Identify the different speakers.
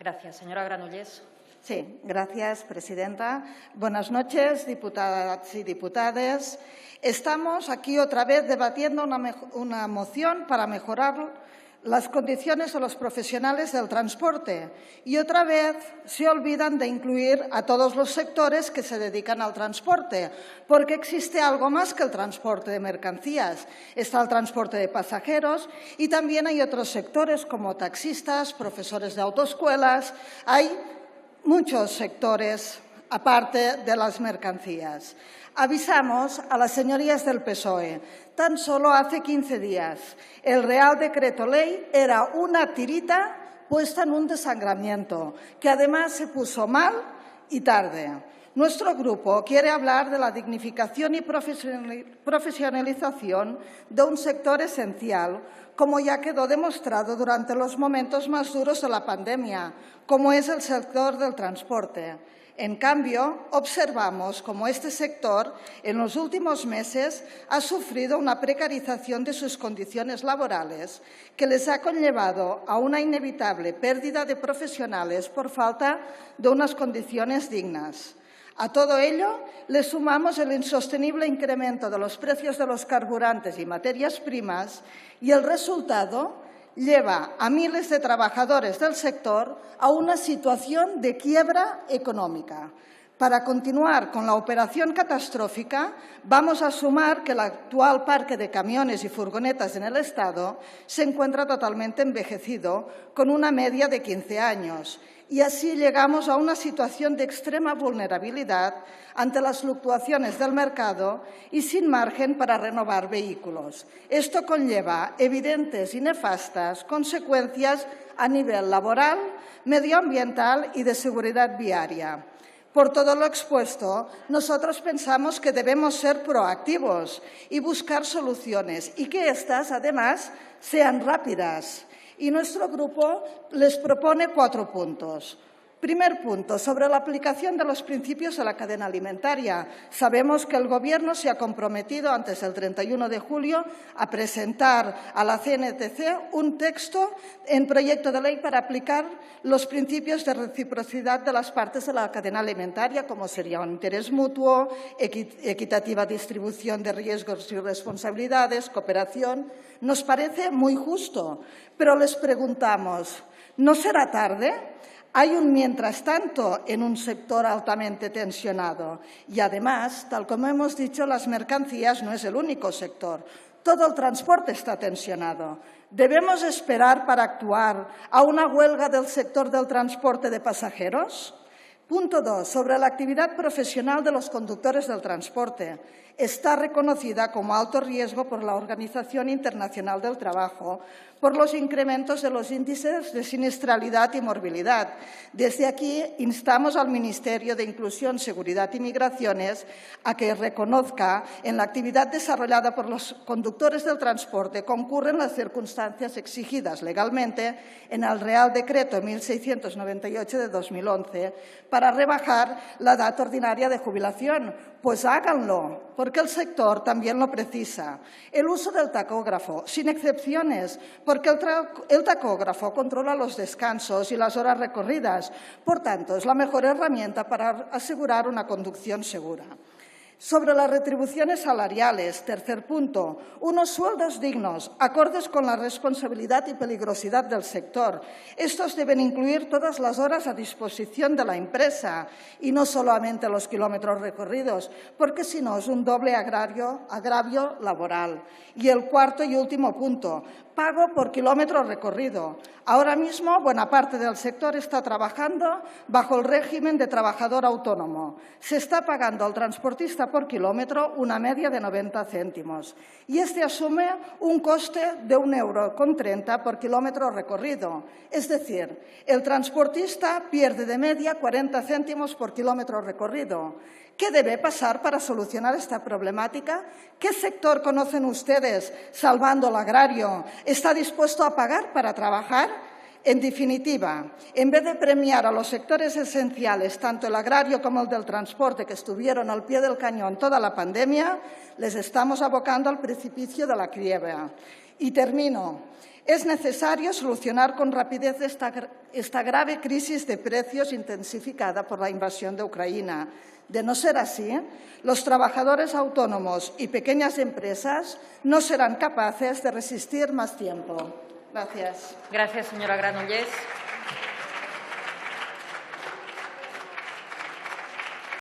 Speaker 1: Gracias. Señora Granollers.
Speaker 2: Sí, gracias, presidenta. Buenas noches, diputadas y diputados. Estamos aquí otra vez debatiendo una moción para mejorar las condiciones de los profesionales del transporte y otra vez se olvidan de incluir a todos los sectores que se dedican al transporte, porque existe algo más que el transporte de mercancías. Está el transporte de pasajeros y también hay otros sectores como taxistas, profesores de autoescuelas. Hay muchos sectores aparte de las mercancías. Avisamos a las señorías del PSOE, tan solo hace 15 días, el Real Decreto Ley era una tirita puesta en un desangramiento, que además se puso mal y tarde. Nuestro grupo quiere hablar de la dignificación y profesionalización de un sector esencial, como ya quedó demostrado durante los momentos más duros de la pandemia, como es el sector del transporte. En cambio, observamos cómo este sector en los últimos meses ha sufrido una precarización de sus condiciones laborales que les ha conllevado a una inevitable pérdida de profesionales por falta de unas condiciones dignas. A todo ello le sumamos el insostenible incremento de los precios de los carburantes y materias primas y el resultado lleva a miles de trabajadores del sector a una situación de quiebra económica. Para continuar con la operación catastrófica, vamos a sumar que el actual parque de camiones y furgonetas en el Estado se encuentra totalmente envejecido, con una media de 15 años. Y así llegamos a una situación de extrema vulnerabilidad ante las fluctuaciones del mercado y sin margen para renovar vehículos. Esto conlleva evidentes y nefastas consecuencias a nivel laboral, medioambiental y de seguridad viaria. Por todo lo expuesto, nosotros pensamos que debemos ser proactivos y buscar soluciones y que éstas, además, sean rápidas. Y nuestro grupo les propone 4 puntos. Primer punto, sobre la aplicación de los principios de la cadena alimentaria. Sabemos que el Gobierno se ha comprometido antes del 31 de julio a presentar a la CNTC un texto en proyecto de ley para aplicar los principios de reciprocidad de las partes de la cadena alimentaria, como sería un interés mutuo, equitativa distribución de riesgos y responsabilidades, cooperación. Nos parece muy justo, pero les preguntamos, ¿no será tarde? Hay un mientras tanto en un sector altamente tensionado y, además, tal como hemos dicho, las mercancías no es el único sector. Todo el transporte está tensionado. ¿Debemos esperar para actuar a una huelga del sector del transporte de pasajeros? Punto 2. Sobre la actividad profesional de los conductores del transporte. Está reconocida como alto riesgo por la Organización Internacional del Trabajo por los incrementos de los índices de siniestralidad y morbilidad. Desde aquí instamos al Ministerio de Inclusión, Seguridad y Migraciones a que reconozca en la actividad desarrollada por los conductores del transporte concurren las circunstancias exigidas legalmente en el Real Decreto 1698 de 2011 para rebajar la edad ordinaria de jubilación. Pues háganlo, porque el sector también lo precisa. El uso del tacógrafo, sin excepciones, porque el tacógrafo controla los descansos y las horas recorridas. Por tanto, es la mejor herramienta para asegurar una conducción segura. Sobre las retribuciones salariales, tercer punto, unos sueldos dignos, acordes con la responsabilidad y peligrosidad del sector. Estos deben incluir todas las horas a disposición de la empresa y no solamente los kilómetros recorridos, porque si no es un doble agravio laboral. Y el cuarto y último punto, pago por kilómetro recorrido. Ahora mismo, buena parte del sector está trabajando bajo el régimen de trabajador autónomo. Se está pagando al transportista por kilómetro una media de 90 céntimos y este asume un coste de 1,30 € por kilómetro recorrido. Es decir, el transportista pierde de media 40 céntimos por kilómetro recorrido. ¿Qué debe pasar para solucionar esta problemática? ¿Qué sector conocen ustedes, salvando el agrario, está dispuesto a pagar para trabajar? En definitiva, en vez de premiar a los sectores esenciales, tanto el agrario como el del transporte, que estuvieron al pie del cañón toda la pandemia, les estamos abocando al precipicio de la quiebra. Y termino. Es necesario solucionar con rapidez esta grave crisis de precios intensificada por la invasión de Ucrania. De no ser así, los trabajadores autónomos y pequeñas empresas no serán capaces de resistir más tiempo. Gracias.
Speaker 1: Gracias, señora Granollers.